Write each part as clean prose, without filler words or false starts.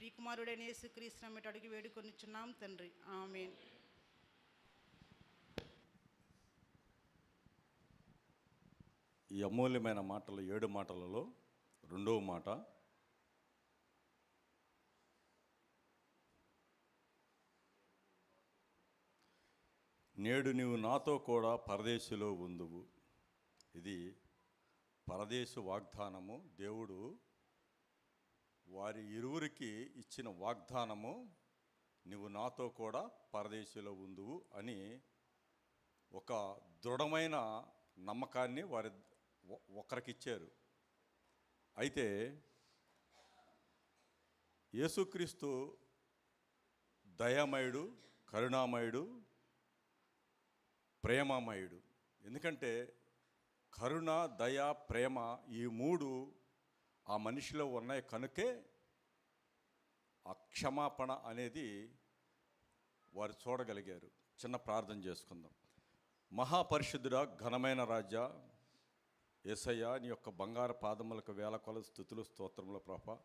ప్రియకుమారుడైన యేసుక్రీస్తు నామమున అడిగి వేడుకొనిచున్నాం తండ్రి, ఆమేన్. ఈ అమూల్యమైన మాటలు 7 మాటలలో రెండవ మాట, నేడు నీవు నాతో కూడా పరదేశిలో ఉందువు. ఇది పరదేశ వాగ్దానము. దేవుడు వారి ఇరువురికి ఇచ్చిన వాగ్దానము, నువ్వు నాతో కూడా పరదేశిలో ఉందువు అని ఒక దృఢమైన నమ్మకాన్ని వారి ఒకరికిచ్చారు. అయితే యేసుక్రీస్తు దయామయుడు, కరుణామయుడు, ప్రేమమయుడు. ఎందుకంటే కరుణ, దయ, ప్రేమ ఈ 3 ఆ మనిషిలో ఉన్నాయి కనుకే ఆ క్షమాపణ అనేది వారు చూడగలిగారు. చిన్న ప్రార్థన చేసుకుందాం. మహాపరిశుద్ధుడా, ఘనమైన రాజా, యేసయ్య, నీ యొక్క బంగారు పాదములకు వేల కొలది స్తుతులు స్తోత్రముల ప్రభా.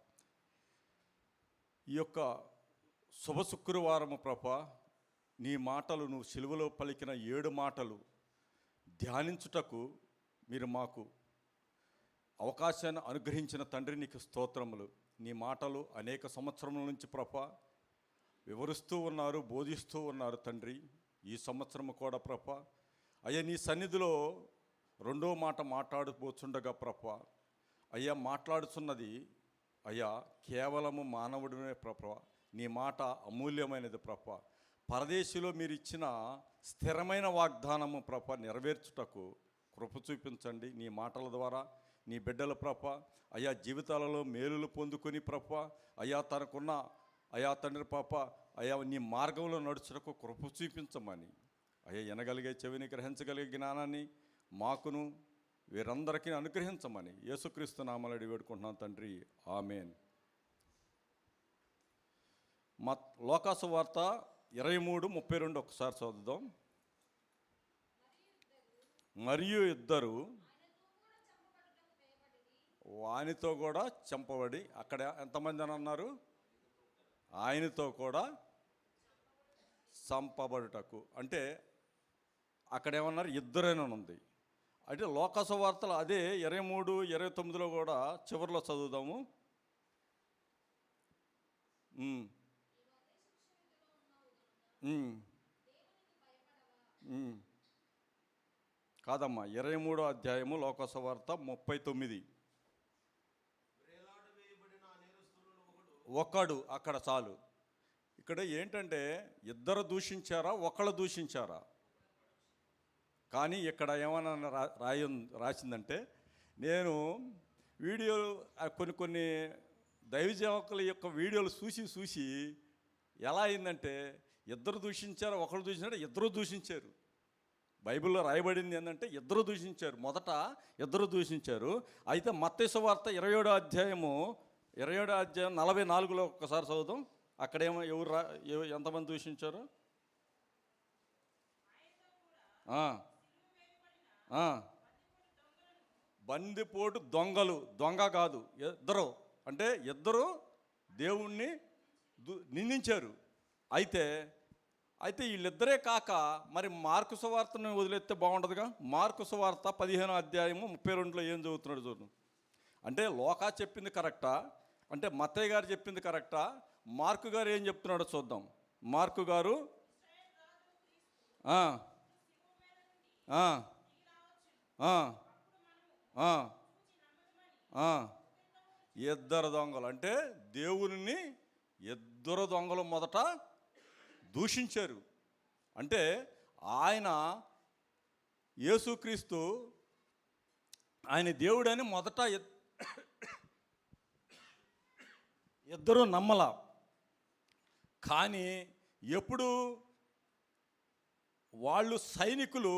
ఈ యొక్క శుభ శుక్రవారము ప్రభా, నీ మాటలు నువ్వు సిలువలో పలికిన 7 మాటలు ధ్యానించుటకు మీరు మాకు అవకాశాన్ని అనుగ్రహించిన తండ్రి, నీకు స్తోత్రములు. నీ మాటలు అనేక సంవత్సరముల నుంచి ప్రభా వివరిస్తూ ఉన్నారు, బోధిస్తూ ఉన్నారు తండ్రి. ఈ సంవత్సరము కూడా ప్రభా అయ్యా నీ సన్నిధిలో రెండో మాట మాట్లాడబోచుండగా ప్రభా, అయ్యా మాట్లాడుతున్నది అయ్యా కేవలము మానవుడినే ప్రభా. నీ మాట అమూల్యమైనది ప్రభా. పరదేశిలో మీరు ఇచ్చిన స్థిరమైన వాగ్దానము ప్రభా నెరవేర్చుటకు కృప చూపించండి. నీ మాటల ద్వారా నీ బిడ్డల ప్రభా అయ్యా జీవితాలలో మేలులు పొందుకొని ప్రభా అయ్యా తనకున్న అయ్యా తండ్రి పాప అయ్యా నీ మార్గంలో నడుచుటకు కృప చూపించమని అయ్యా వినగలిగే చెవిని గ్రహించగలిగే జ్ఞానాన్ని మాకును వీరందరికీ అనుగ్రహించమని యేసుక్రీస్తు నామములో అడిగి వేడుకుంటున్నాను తండ్రి, ఆమేన్. లోకాసు వార్త 23:32 ఒకసారి చదువుదాం. మరియు ఇద్దరు వానితో కూడా చంపబడి, అక్కడ ఎంతమంది అని అన్నారు? ఆయనతో కూడా చంపబడుటకు. అంటే అక్కడ ఏమన్నారు? ఇద్దరేనా ఉంది. అంటే లోకాసు వార్తలు అదే 23:29 కూడా చివరిలో చదువుదాము. కాదమ్మా, 23వ అధ్యాయము లోకాసు వార్త 39. ఒకడు, అక్కడ చాలు. ఇక్కడ ఏంటంటే ఇద్దరు దూషించారా, ఒకళ్ళు దూషించారా? కానీ ఇక్కడ ఏమన్నా రాసిందంటే, నేను వీడియోలు కొన్ని దైవజనుల యొక్క వీడియోలు చూసి ఎలా అయిందంటే ఇద్దరు దూషించారు, ఒకరు దూషించారు, ఇద్దరు దూషించారు. బైబిల్లో రాయబడింది ఏంటంటే ఇద్దరు దూషించారు. మొదట ఇద్దరు దూషించారు. అయితే మత్తయి సువార్త 27వ అధ్యాయము 44లో ఒక్కసారి చదువుదాం. అక్కడేమో ఎంతమంది దూషించారు? బందిపోటు దొంగలు, దొంగ కాదు, ఇద్దరు. అంటే ఇద్దరు దేవుణ్ణి నిందించారు. అయితే వీళ్ళిద్దరే కాక మరి మార్కు సువార్తను వదిలేస్తే బాగుండదుగా. మార్కు సువార్త 15వ అధ్యాయము 32లో ఏం చదువుతున్నాడు చూడు. అంటే లోకా చెప్పింది కరెక్టా, అంటే మత్తయ్య గారు చెప్పింది కరెక్టా, మార్కు గారు ఏం చెప్తున్నాడో చూద్దాం. మార్కు గారు ఇద్దరు దొంగలు, అంటే దేవుని ఇద్దరు దొంగలు మొదట దూషించారు. అంటే ఆయన యేసుక్రీస్తు ఆయన దేవుడని మొదట ఇద్దరు నమ్మల. కానీ ఎప్పుడు వాళ్ళు సైనికులు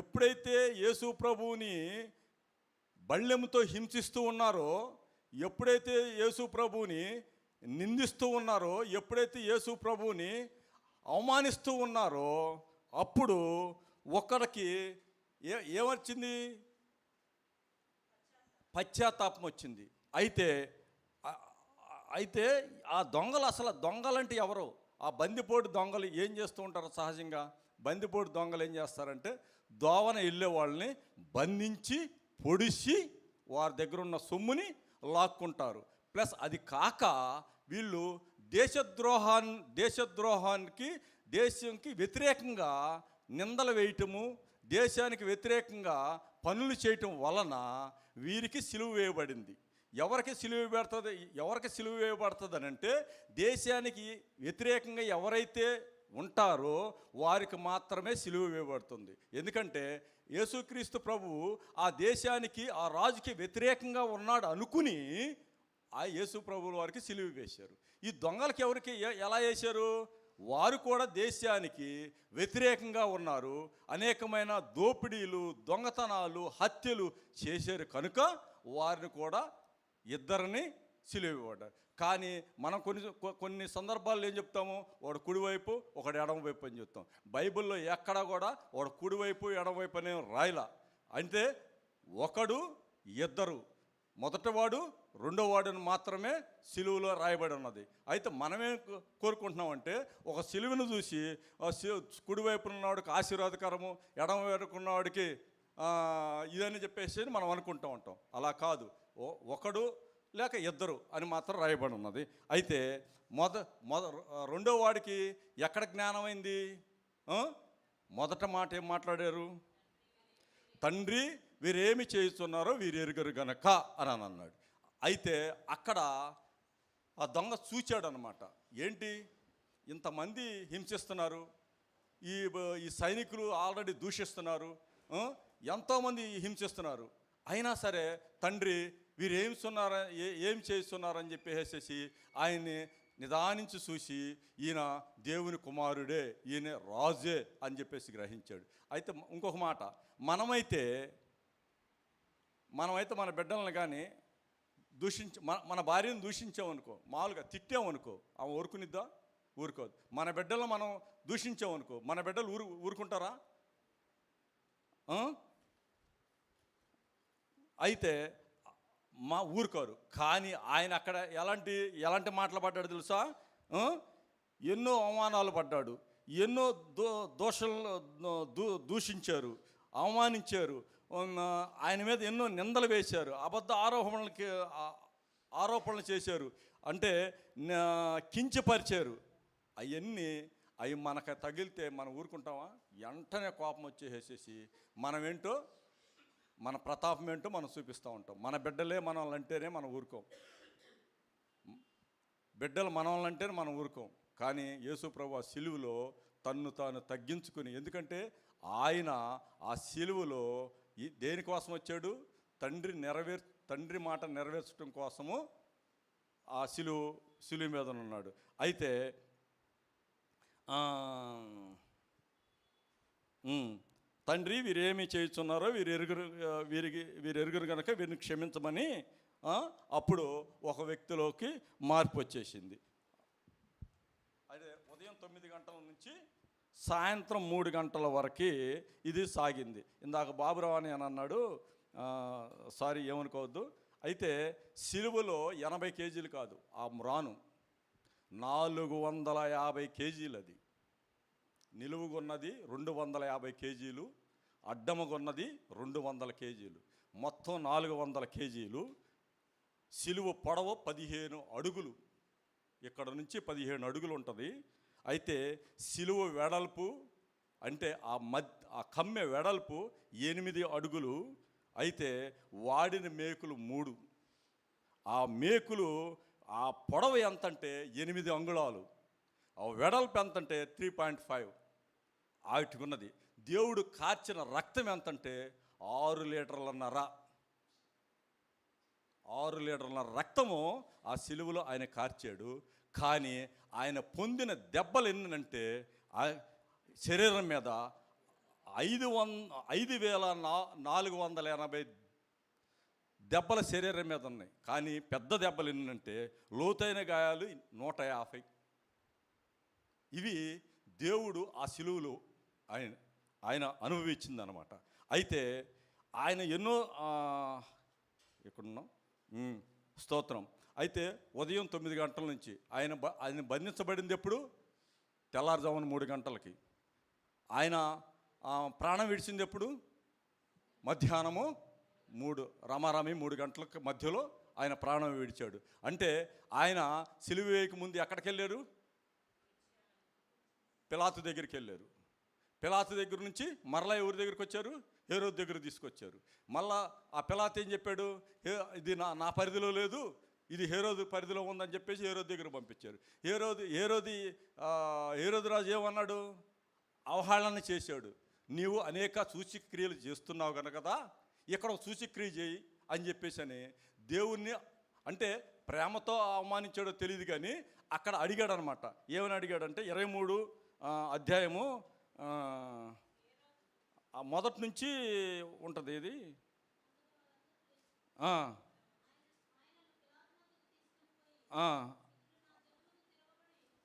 ఎప్పుడైతే యేసు ప్రభువుని బళ్ళెముతో హింసిస్తూ ఉన్నారో, ఎప్పుడైతే యేసు ప్రభువుని నిందిస్తూ ఉన్నారో, ఎప్పుడైతే యేసు ప్రభువుని అవమానిస్తూ ఉన్నారో, అప్పుడు ఒక్కడికి ఏమొచ్చింది? పశ్చాత్తాపం వచ్చింది. అయితే అయితే ఆ దొంగలు, అసలు దొంగలంటే ఎవరు? ఆ బందిపోటు దొంగలు ఏం చేస్తూ ఉంటారు సహజంగా? బందిపోటు దొంగలు ఏం చేస్తారంటే దోవన వెళ్ళే వాళ్ళని బంధించి పొడిచి వారి దగ్గర ఉన్న సొమ్ముని లాక్కుంటారు. ప్లస్ అది కాక వీళ్ళు దేశద్రోహానికి దేశంకి వ్యతిరేకంగా నిందలు వేయటము, దేశానికి వ్యతిరేకంగా పనులు చేయటం వలన వీరికి సిలువ వేయబడింది. ఎవరికి సిలువ వేయబడుతుంది అని అంటే, దేశానికి వ్యతిరేకంగా ఎవరైతే ఉంటారో వారికి మాత్రమే సిలువ వేయబడుతుంది. ఎందుకంటే యేసుక్రీస్తు ప్రభువు ఆ దేశానికి, ఆ రాజుకి వ్యతిరేకంగా ఉన్నాడు అనుకుని ఆ యేసు ప్రభువుల వారికి సిలువ వేశారు. ఈ దొంగలకి ఎవరికి ఎలా వేశారు? వారు కూడా దేశానికి వ్యతిరేకంగా ఉన్నారు, అనేకమైన దోపిడీలు, దొంగతనాలు, హత్యలు చేశారు కనుక వారిని కూడా ఇద్దరిని సిలువ వేయబడ్డారు. కానీ మనం కొన్ని సందర్భాల్లో ఏం చెప్తాము? వాడు కుడివైపు, ఒకడు ఎడమవైపు అని చెప్తాం. బైబిల్లో ఎక్కడా కూడా వాడు కుడివైపు ఎడమవైపు అనే రాయలా. అంటే ఒకడు, ఇద్దరు, మొదటివాడు రెండోవాడుని మాత్రమే సిలువలో రాయబడి ఉన్నది. అయితే మనమేం కోరుకుంటున్నామంటే, ఒక సిలువను చూసి కుడివైపు ఉన్నవాడికి ఆశీర్వాదకరము, ఎడమవైపు ఉన్నవాడికి ఇదని చెప్పేసి మనం అనుకుంటూ ఉంటాం. అలా కాదు, ఒకడు లేక ఇద్దరు అని మాత్రం రాయబడి ఉన్నది. అయితే రెండో వాడికి ఎక్కడ జ్ఞానమైంది? మొదట మాట ఏం మాట్లాడారు? తండ్రి వీరేమి చేస్తున్నారో వీరు ఎరుగరు గనక అని అన్నాడు. అయితే అక్కడ ఆ దొంగ చూచాడు అనమాట. ఏంటి ఇంతమంది హింసిస్తున్నారు, ఈ సైనికులు ఆల్రెడీ దూషిస్తున్నారు, ఎంతోమంది హింసిస్తున్నారు, అయినా సరే తండ్రి వీరు ఏం చేస్తున్నారని చెప్పేసేసి ఆయన్ని నిదానించి చూసి ఈయన దేవుని కుమారుడే, ఈయన రాజే అని చెప్పేసి గ్రహించాడు. అయితే ఇంకొక మాట, మనమైతే మన బిడ్డలను కానీ మన భార్యను దూషించామనుకో, మామూలుగా తిట్టామనుకో, ఆమె ఊరుకునిద్దా? ఊరుకోదు. మన బిడ్డలను మనం దూషించామనుకో, మన బిడ్డలు ఊరుకుంటారా? అయితే ఊరుకోరు. కానీ ఆయన అక్కడ ఎలాంటి మాటలు పడ్డాడు తెలుసా? ఎన్నో అవమానాలు పడ్డాడు, ఎన్నో దూషించారు, అవమానించారు, ఆయన మీద ఎన్నో నిందలు వేశారు, అబద్ధ ఆరోపణలు చేశారు, అంటే కించపరిచారు. అవి మనకు తగిలితే మనం ఊరుకుంటామా? వెంటనే కోపం వచ్చేసేసి మనమేంటో, మన ప్రతాపం ఏంటో మనం చూపిస్తూ ఉంటాం. మన బిడ్డలే మనల్ని అంటేనే మనం ఊరుకోం, బిడ్డలు మనల్ని అంటేనే మనం ఊరుకోం. కానీ యేసు ప్రభు ఆ సిలువలో తన్ను తాను తగ్గించుకుని, ఎందుకంటే ఆయన ఆ సిలువలో దేనికోసం వచ్చాడు? తండ్రి మాట నెరవేర్చడం కోసము ఆ సిలువ మీద ఉన్నాడు. అయితే తండ్రి వీరేమి చేయుచున్నారో వీరు ఎరుగురు కనుక వీరిని క్షమించమని అప్పుడు ఒక వ్యక్తిలోకి మార్పు వచ్చేసింది. అదే ఉదయం 9 గంటల నుంచి సాయంత్రం 3 గంటల వరకు ఇది సాగింది. ఇందాక బాబురావు అని అన్నాడు, సారీ ఏమనుకోవద్దు. అయితే సిలువలో 80 కేజీలు కాదు, ఆ మ్రాను 450 కేజీలు. అది నిలువుగున్నది 250 కేజీలు, అడ్డముగున్నది 200 కేజీలు, మొత్తం 400 కేజీలు. సిలువ పొడవు 15 అడుగులు, ఇక్కడ నుంచి 15 అడుగులు ఉంటుంది. అయితే సిలువ వెడల్పు అంటే ఆ కమ్మె వెడల్పు 8 అడుగులు. అయితే వాడిన మేకులు 3. ఆ మేకులు ఆ పొడవు ఎంతంటే 8 అంగుళాలు, ఆ వెడల్పు ఎంతంటే 3.5 ఆటికున్నది. దేవుడు కార్చిన రక్తం ఎంతంటే 6 లీటర్లన్నర. 6 లీటర్ల రక్తము ఆ సిలువలో ఆయన కార్చాడు. కానీ ఆయన పొందిన దెబ్బలు ఎన్నంటే శరీరం మీద 5,480 దెబ్బల శరీరం మీద ఉన్నాయి. కానీ పెద్ద దెబ్బలు ఎన్నంటే లోతైన గాయాలు 150. ఇవి దేవుడు ఆ సిలువలో ఆయన అనుభవించిందనమాట. అయితే ఆయన ఎన్నో ఎక్కడున్నాం స్తోత్రం. అయితే ఉదయం 9 గంటల నుంచి ఆయన బంధించబడింది ఎప్పుడు? తెల్లారుజామున 3 గంటలకి. ఆయన ప్రాణం విడిచింది ఎప్పుడు? మధ్యాహ్నము 3 గంటలకు మధ్యలో ఆయన ప్రాణం విడిచాడు. అంటే ఆయన సిలువ వేయక ముందు ఎక్కడికి వెళ్ళారు? పిలాతు దగ్గరికి వెళ్ళారు. పిలాతు దగ్గర నుంచి మరలా ఎవరి దగ్గరికి వచ్చారు? హేరోదు దగ్గర తీసుకొచ్చారు. మళ్ళా ఆ పిలాతు ఏం చెప్పాడు? ఇది నా పరిధిలో లేదు, ఇది హేరోదు పరిధిలో ఉందని చెప్పేసి హేరోదు దగ్గర పంపించారు. హేరోదు రాజు ఏమన్నాడు? అవహేళన చేశాడు. నీవు అనేక సూచక్రియలు చేస్తున్నావు కనుక ఇక్కడ ఒక సూచక్రియ చేయి అని చెప్పేసి అని దేవుణ్ణి, అంటే ప్రేమతో అవమానించాడో తెలియదు కానీ అక్కడ అడిగాడు అనమాట. ఏమని అడిగాడంటే 23 అధ్యాయము మొదటి నుంచి ఉంటుంది. ఇది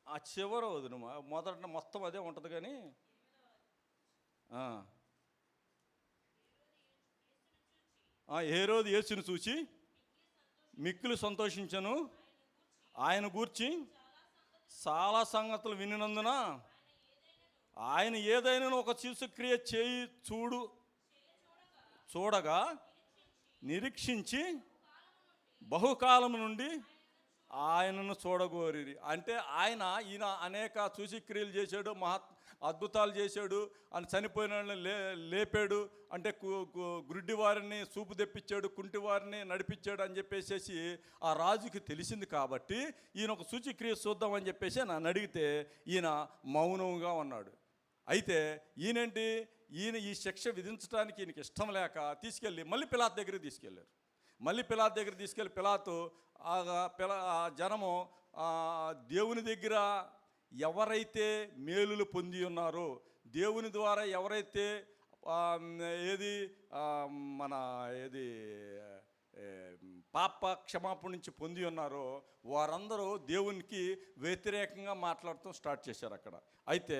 ఆ చివర వదును మొదట మొత్తం అదే ఉంటుంది కానీ హేరోదు యేసును చూసి మిక్కిలి సంతోషించను, ఆయన గూర్చి చాలా సంగతులు వినినందున ఆయన ఏదైనా ఒక సూచక్రియ చేయి చూడగా నిరీక్షించి బహుకాలము నుండి ఆయనను చూడగోరిరి. అంటే ఈయన అనేక సూచక్రియలు చేశాడు, అద్భుతాలు చేశాడు, అని చనిపోయిన వాళ్ళని లేపాడు, అంటే గుడ్డి వారిని చూపు తెప్పించాడు, కుంటి వారిని నడిపించాడు అని చెప్పేసి ఆ రాజుకి తెలిసింది. కాబట్టి ఈయన ఒక సూచక్రియ చూద్దామని చెప్పేసి నన్ను అడిగితే ఈయన మౌనంగా ఉన్నాడు. అయితే ఈయన ఈ శిక్ష విధించడానికి ఈయనకి ఇష్టం లేక తీసుకెళ్ళి మళ్ళీ పిలాతు దగ్గరికి తీసుకెళ్ళారు. మళ్ళీ పిలాతు దగ్గర తీసుకెళ్ళి పిలాతు జనము దేవుని దగ్గర ఎవరైతే మేలులు పొంది ఉన్నారో, దేవుని ద్వారా ఎవరైతే పాప క్షమాపణ నుంచి పొంది ఉన్నారో వారందరూ దేవునికి వ్యతిరేకంగా మాట్లాడటం స్టార్ట్ చేశారు అక్కడ. అయితే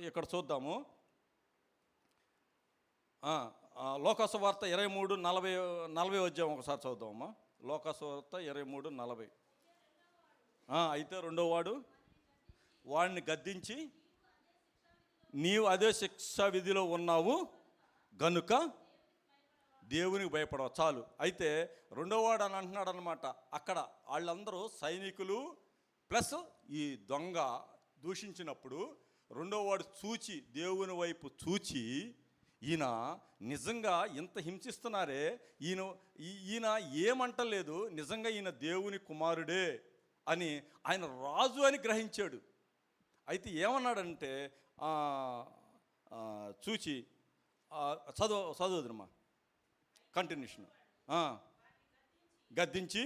ఇక్కడ చూద్దాము. లోకాసు వార్త 23:40 అధ్యాయం ఒకసారి చదువుదామమ్మా. లోకాసు వార్త 23:40. అయితే రెండో వాడు వాడిని గద్దించి, నీవు అదే శిక్షా విధిలో ఉన్నావు గనుక దేవునికి భయపడవు. చాలు. అయితే రెండో వాడు అని అంటున్నాడు అనమాట. అక్కడ వాళ్ళందరూ సైనికులు ప్లస్ ఈ దొంగ దూషించినప్పుడు రెండో వాడు చూచి, దేవుని వైపు చూచి, ఈయన నిజంగా ఇంత హింసిస్తున్నారే, ఈయన ఏమంటలేదు, నిజంగా ఈయన దేవుని కుమారుడే అని ఆయన రాజు అని గ్రహించాడు. అయితే ఏమన్నాడంటే చూచి చదువుదమ్మా కంటిన్యూషన్. గద్దించి,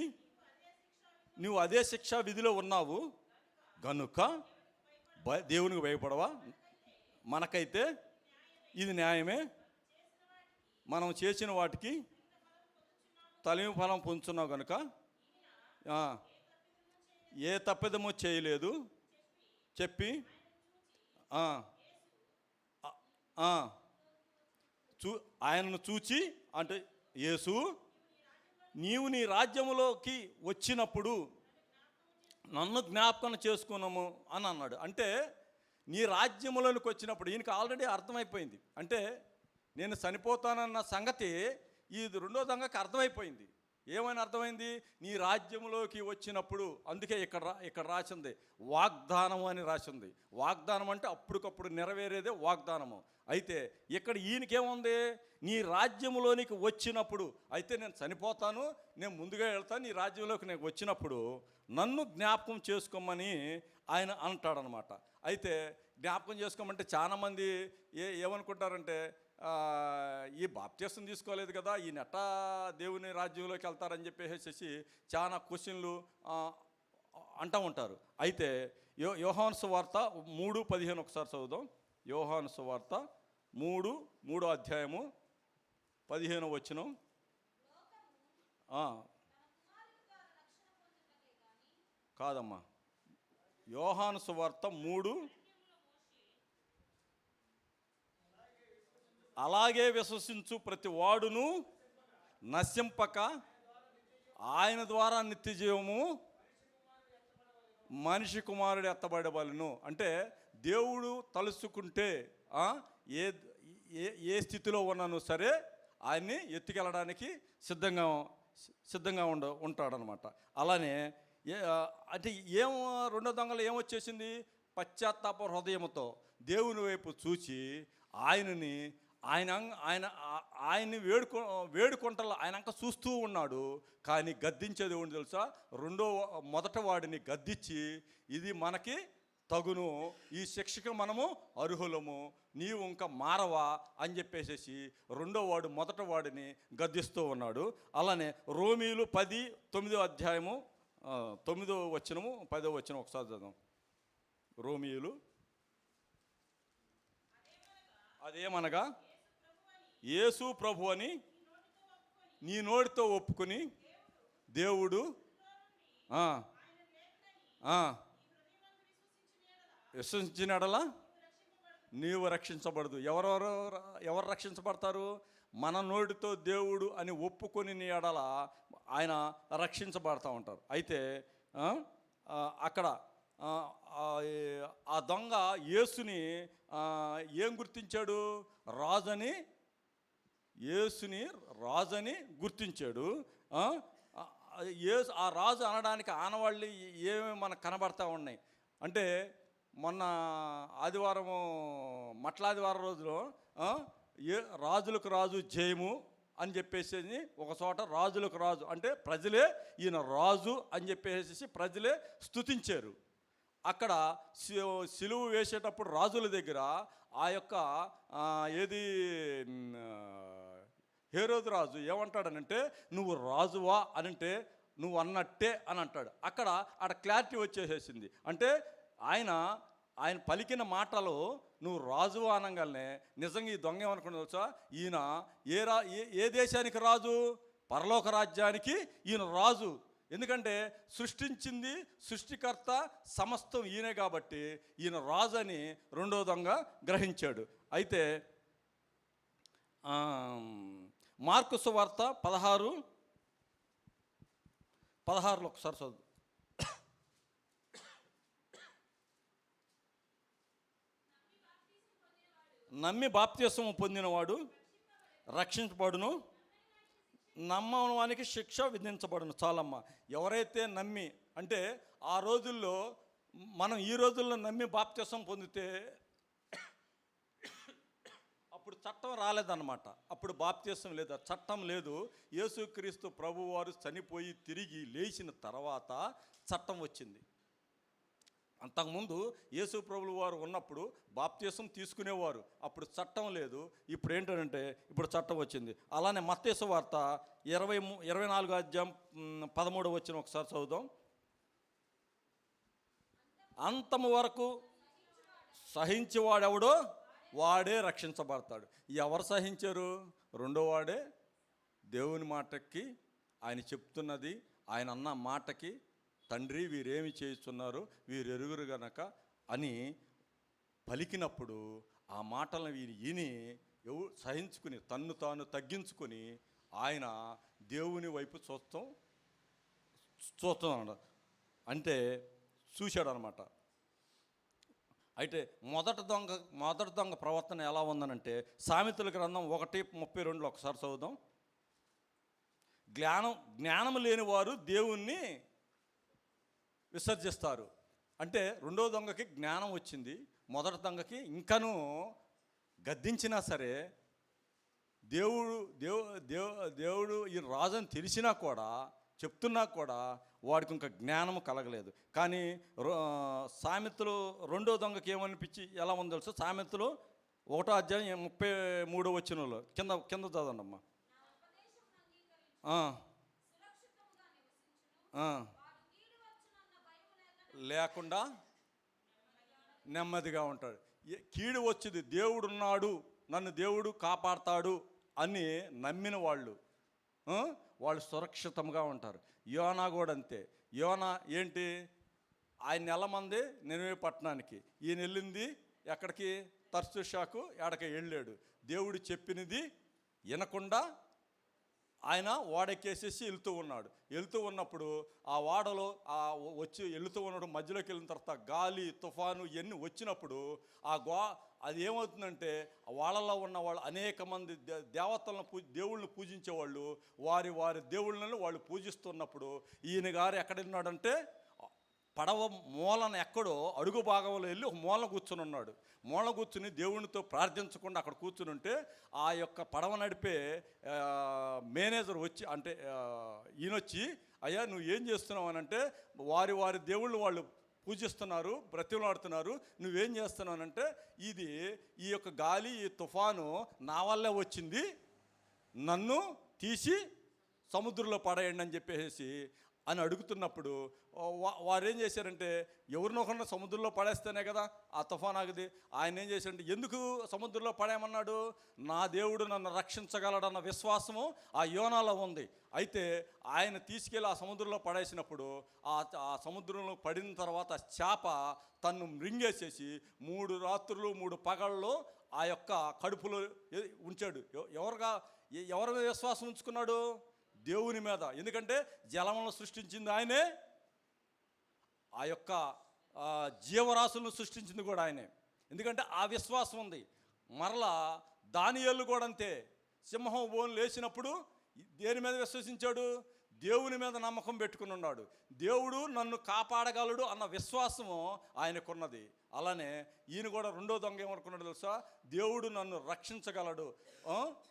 నువ్వు అదే శిక్షా విధిలో ఉన్నావు గనుక దేవునికి భయపడవా? మనకైతే ఇది న్యాయమే, మనం చేసిన వాటికి తలిమి ఫలం పొందుతున్నావు కనుక ఏ తప్పిదము చేయలేదు చెప్పి ఆయనను చూచి, అంటే యేసు, నీవు నీ రాజ్యములోకి వచ్చినప్పుడు నన్ను జ్ఞాపకం చేసుకున్నాము అని అన్నాడు. అంటే నీ రాజ్యములోనికి వచ్చినప్పుడు ఈయనకి ఆల్రెడీ అర్థమైపోయింది. అంటే నేను చనిపోతానన్న సంగతి ఈ రెండో దొంగకి అర్థమైపోయింది. ఏమైనా అర్థమైంది? నీ రాజ్యంలోకి వచ్చినప్పుడు. అందుకే ఇక్కడ రాసింది వాగ్దానము అని రాసింది. వాగ్దానం అంటే అప్పటికప్పుడు నెరవేరేదే వాగ్దానము. అయితే ఇక్కడ ఈయనకేముంది? నీ రాజ్యంలోనికి వచ్చినప్పుడు. అయితే నేను చనిపోతాను, నేను ముందుగా వెళ్తాను, నీ రాజ్యంలోకి నేను వచ్చినప్పుడు నన్ను జ్ఞాపకం చేసుకోమని ఆయన అంటాడనమాట. అయితే జ్ఞాపకం చేసుకోమంటే చాలామంది ఏమనుకుంటారంటే, ఈ బాప్తిసం తీసుకోలేదు కదా, ఈయన ఎట్టా దేవుని రాజ్యంలోకి వెళ్తారని చెప్పేసి చాలా క్వశ్చన్లు అంటూ ఉంటారు. అయితే యోహాను సువార్త 3:15 ఒకసారి చదువుదాం. యోహాను సువార్త 3 అధ్యాయము 15 వచనం. కాదమ్మా, యోహాను సువార్త 3, అలాగే విశ్వసించు ప్రతి వాడును నశింపక ఆయన ద్వారా నిత్య జీవము మనిషి కుమారుడు ఎత్తబడవలను. అంటే దేవుడు తలుసుకుంటే ఏ ఏ ఏ స్థితిలో ఉన్నాను సరే ఆయన్ని ఎత్తుకెళ్ళడానికి సిద్ధంగా ఉంటాడనమాట. అలానే అంటే రెండో దొంగలు ఏమొచ్చేసింది? పశ్చాత్తాప హృదయంతో దేవుని వైపు చూచి ఆయన్ని వేడుకుంటలా ఆయన అంక చూస్తూ ఉన్నాడు. కానీ గద్దించేది ఏమిటి తెలుసా? మొదట వాడిని గద్దించి, ఇది మనకి తగును, ఈ శిక్షకు మనము అర్హులము, నీవు ఇంకా మారవా అని చెప్పేసేసి మొదట వాడిని గద్దిస్తూ ఉన్నాడు. అలానే రోమీయులు 10, 9వ అధ్యాయము 9వ వచనము 10వ వచనం ఒకసారి చదువు. రోమీయులు అదేమనగా యేసు ప్రభు అని నీ నోటితో ఒప్పుకొని దేవుడు విశ్వసించినడలా నీవు రక్షించబడదు. ఎవరు రక్షించబడతారు? మన నోటితో దేవుడు అని ఒప్పుకొని నీ ఎడల ఆయన రక్షించబడతా ఉంటారు. అయితే అక్కడ ఆ దొంగ యేసుని ఏం గుర్తించాడు? యేసుని రాజని గుర్తించాడు. ఆ రాజు అనడానికి ఆనవాళ్ళు ఏమేమి మనకు కనబడతా ఉన్నాయి అంటే, మొన్న మట్లాదివారం రోజులో రాజులకు రాజు జయము అని చెప్పేసి ఒక చోట రాజులకు రాజు అంటే ప్రజలే ఈయన రాజు అని చెప్పేసి ప్రజలే స్తుతించారు. అక్కడ సిలువ వేసేటప్పుడు రాజుల దగ్గర ఆ యొక్క హేరోదు రాజు ఏమంటాడనంటే, నువ్వు రాజువా అనంటే నువ్వు అన్నట్టే అని అంటాడు. అక్కడ క్లారిటీ వచ్చేసేసింది. అంటే ఆయన పలికిన మాటలు నువ్వు రాజు అనగానే నిజంగా ఈ దొంగ ఏమనుకున్నా తెలుసా? ఈయన ఏ దేశానికి రాజు? పరలోక రాజ్యానికి ఈయన రాజు. ఎందుకంటే సృష్టించింది సృష్టికర్త సమస్తం ఈయనే కాబట్టి ఈయన రాజు అని రెండో దొంగ గ్రహించాడు. అయితే మార్కు సువార్త 16:16 ఒకసారి చదువు. నమ్మి బాప్తిస్మము పొందినవాడు రక్షించబడును, నమ్మని వానికి శిక్ష విధించబడును. చాలమ్మ. ఎవరైతే నమ్మి, అంటే ఆ రోజుల్లో మనం ఈ రోజుల్లో నమ్మి బాప్తిస్మం పొందితే అప్పుడు చట్టం రాలేదన్నమాట. అప్పుడు బాప్తిస్మం లేదు, చట్టం లేదు. యేసుక్రీస్తు ప్రభువారు చనిపోయి తిరిగి లేచిన తర్వాత చట్టం వచ్చింది. అంతకుముందు యేసు ప్రభువు వారు ఉన్నప్పుడు బాప్తిస్మం తీసుకునేవారు, అప్పుడు చట్టం లేదు. ఇప్పుడు ఏంటంటే ఇప్పుడు చట్టం వచ్చింది. అలానే మత్తయి సువార్త 24వ అధ్యాయం 13వ వచనం ఒకసారి చదువుదాం. అంతము వరకు సహించేవాడెవడో వాడే రక్షించబడతాడు. ఎవరు సహించారు? రెండో వాడే. దేవుని మాటకి, ఆయన చెప్తున్నది, ఆయన అన్న మాటకి, తండ్రి వీరేమి చేస్తున్నారు వీరు ఎరుగురు గనక అని పలికినప్పుడు ఆ మాటలను విని సహించుకుని తన్ను తాను తగ్గించుకొని ఆయన దేవుని వైపు చూస్తున్నాడు అంటే చూశాడు అనమాట. అయితే మొదటి దొంగ ప్రవర్తన ఎలా ఉందనంటే, సామెతల గ్రంథం 1:32 ఒకసారి చదువుదాం. జ్ఞానం లేని వారు దేవుణ్ణి విసర్జిస్తారు. అంటే రెండో దొంగకి జ్ఞానం వచ్చింది, మొదటి దొంగకి ఇంకనూ గద్దించినా సరే దేవుడు ఈ రాజుని తెలిసినా కూడా, చెప్తున్నా కూడా వాడికి ఇంకా జ్ఞానం కలగలేదు. కానీ సామెతలు రెండో దొంగకి ఏమనిపించి ఎలా ఉందో తెలుసు? సామెతలు 1వ అధ్యాయం 33వ వచనంలో కింద చదవండి అమ్మా. లేకుండా నెమ్మదిగా ఉంటాడు. కీడు వచ్చింది, దేవుడున్నాడు, నన్ను దేవుడు కాపాడతాడు అని నమ్మిన వాళ్ళు సురక్షితంగా ఉంటారు. యోనా కూడా అంతే. యోనా ఏంటి? ఆయన నెలమంది నినవే పట్టణానికి, ఈయన వెళ్ళింది ఎక్కడికి? తర్షీషుకు. ఎక్కడికి వెళ్ళాడు? దేవుడు చెప్పినది వినకుండా ఆయన ఓడెక్కేసేసి వెళ్తూ ఉన్నప్పుడు ఆ ఓడలో వచ్చి వెళ్తూ ఉన్నప్పుడు మధ్యలోకి వెళ్ళిన తర్వాత గాలి తుఫాను ఇవన్నీ వచ్చినప్పుడు అది ఏమవుతుందంటే వాళ్ళలో ఉన్న వాళ్ళు అనేక మంది దేవతలను దేవుళ్ళని పూజించేవాళ్ళు వారి దేవుళ్ళని వాళ్ళు పూజిస్తున్నప్పుడు ఈయన గారు ఎక్కడున్నాడంటే పడవ మూలన ఎక్కడో అడుగు భాగంలో వెళ్ళి ఒక మూల కూర్చుని ఉన్నాడు. మూల కూర్చుని దేవునితో ప్రార్థించకుండా అక్కడ కూర్చుని ఉంటే ఆ యొక్క పడవ నడిపే మేనేజర్ వచ్చి అంటే ఈయనొచ్చి, అయ్యా నువ్వు ఏం చేస్తున్నావు అని అంటే, వారి దేవుళ్ళు వాళ్ళు పూజిస్తున్నారు, బ్రతిమలాడుతున్నారు, నువ్వేం చేస్తున్నావు అని అంటే, ఈ యొక్క గాలి ఈ తుఫాను నా వల్లే వచ్చింది, నన్ను తీసి సముద్రంలో పడేయండి అని చెప్పేసి అని అడుగుతున్నప్పుడు వారు ఏం చేశారంటే, ఎవరినొకరిని సముద్రంలో పడేస్తేనే కదా ఆ తుఫాన్ ఆగది. ఆయన ఏం చేశారంటే, ఎందుకు సముద్రంలో పడేయమన్నాడు? నా దేవుడు నన్ను రక్షించగలడన్న విశ్వాసము ఆ యోనాలో ఉంది. అయితే ఆయన తీసుకెళ్ళి ఆ సముద్రంలో పడేసినప్పుడు ఆ సముద్రంలో పడిన తర్వాత చేప తన్ను మృంగేసేసి 3 రాత్రులు 3 పగళ్ళు ఆ యొక్క కడుపులో ఉంచాడు. ఎవరి మీద విశ్వాసం ఉంచుకున్నాడు? దేవుని మీద. ఎందుకంటే జలములను సృష్టించింది ఆయనే, ఆ యొక్క జీవరాశులను సృష్టించింది కూడా ఆయనే. ఎందుకంటే ఆ విశ్వాసం ఉంది. మరలా దానియేలు కూడా అంతే. సింహం బోను లేచినప్పుడు దేని మీద విశ్వసించాడు? దేవుని మీద నమ్మకం పెట్టుకుని ఉన్నాడు. దేవుడు నన్ను కాపాడగలడు అన్న విశ్వాసము ఆయనకున్నది. అలానే ఈయన కూడా రెండో దొంగ ఏమనుకున్నాడు తెలుసా? దేవుడు నన్ను రక్షించగలడు.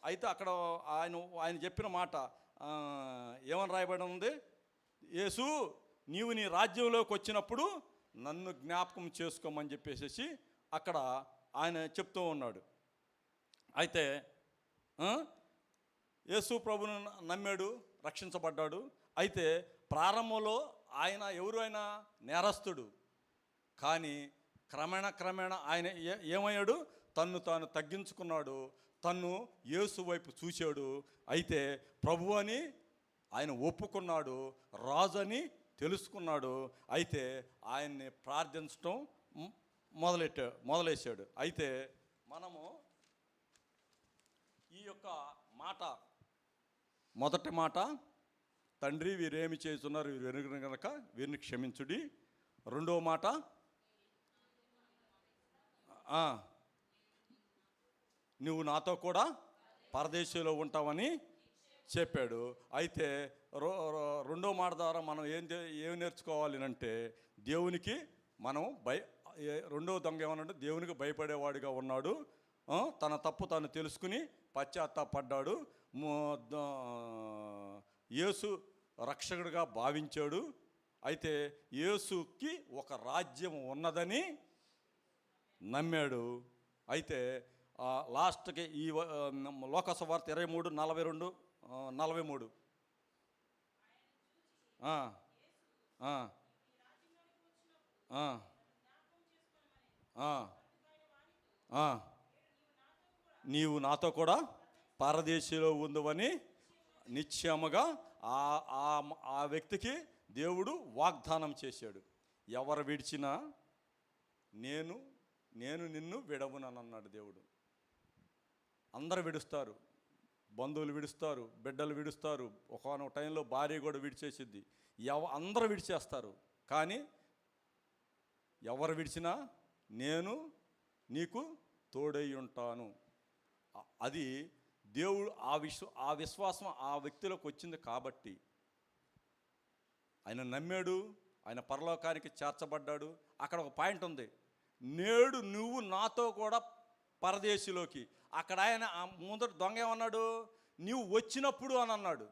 అయితే అక్కడ ఆయన చెప్పిన మాట ఏమని రాయబడి ఉంది? యేసు నీవు నీ రాజ్యంలోకి వచ్చినప్పుడు నన్ను జ్ఞాపకం చేసుకోమని చెప్పేసి అక్కడ ఆయన చెప్తూ ఉన్నాడు. అయితే యేసు ప్రభును నమ్మాడు, రక్షించబడ్డాడు. అయితే ప్రారంభంలో ఆయన ఎవరైనా నేరస్తుడు, కానీ క్రమేణా ఆయన ఏమయ్యాడు? తన్ను తాను తగ్గించుకున్నాడు, తన్ను యేసు వైపు చూశాడు. అయితే ప్రభు అని ఆయన ఒప్పుకున్నాడు, రాజు అని తెలుసుకున్నాడు. అయితే ఆయన్ని ప్రార్థించడం మొదలేశాడు. అయితే మనము ఈ యొక్క మాట, మొదటి మాట, తండ్రి వీరేమి చేస్తున్నారు వీరు వెనుక కనుక వీరిని క్షమించుడి. రెండవ మాట, నువ్వు నాతో కూడా పరదేశంలో ఉంటావని చెప్పాడు. అయితే రెండో మాట ద్వారా మనం ఏం నేర్చుకోవాలి అంటే, దేవునికి మనం రెండో దొంగ ఏమన్నాడు? దేవునికి భయపడేవాడిగా ఉన్నాడు, తన తప్పు తాను తెలుసుకుని పశ్చాత్తాపడ్డాడు, యేసు రక్షకుడిగా భావించాడు. అయితే యేసుకి ఒక రాజ్యం ఉన్నదని నమ్మాడు. అయితే లాస్ట్కి ఈ లోకసువార్త 23:42-43 నీవు నాతో కూడా పరదేశంలో ఉందని నిశ్చయముగా ఆ వ్యక్తికి దేవుడు వాగ్దానం చేశాడు. ఎవరు విడిచినా నేను నిన్ను విడవునన్నాడు దేవుడు. అందరూ విడుస్తారు, బంధువులు విడుస్తారు, బిడ్డలు విడుస్తారు, ఒకనొక టైంలో భార్య కూడా విడిచేసిద్ది, అందరూ విడిచేస్తారు. కానీ ఎవరు విడిచినా నేను నీకు తోడై ఉంటాను. అది దేవుడు ఆ విశ్వాసం ఆ వ్యక్తిలోకి వచ్చింది కాబట్టి ఆయన నమ్మాడు, ఆయన పరలోకానికి చేర్చబడ్డాడు. అక్కడ ఒక పాయింట్ ఉంది, నేడు నువ్వు నాతో కూడా పరదేశిలోకి. అక్కడ ఆయన ముందర దొంగ ఏమన్నాడు? నీవు వచ్చినప్పుడు అని అన్నాడు.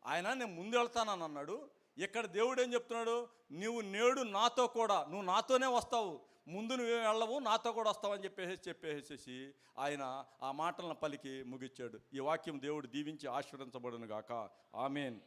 ఆయన నేను ముందు వెళ్తానని అన్నాడు. ఇక్కడ దేవుడు ఏం చెప్తున్నాడు? నువ్వు నేడు నాతో కూడా, నువ్వు నాతోనే వస్తావు, ముందు నువ్వేం వెళ్ళవు, నాతో కూడా వస్తావు అని చెప్పేసి ఆయన ఆ మాటలను పలికి ముగిచ్చాడు. ఈ వాక్యం దేవుడు దీవించి ఆశీర్వదించబడును గాక. ఆమేన్.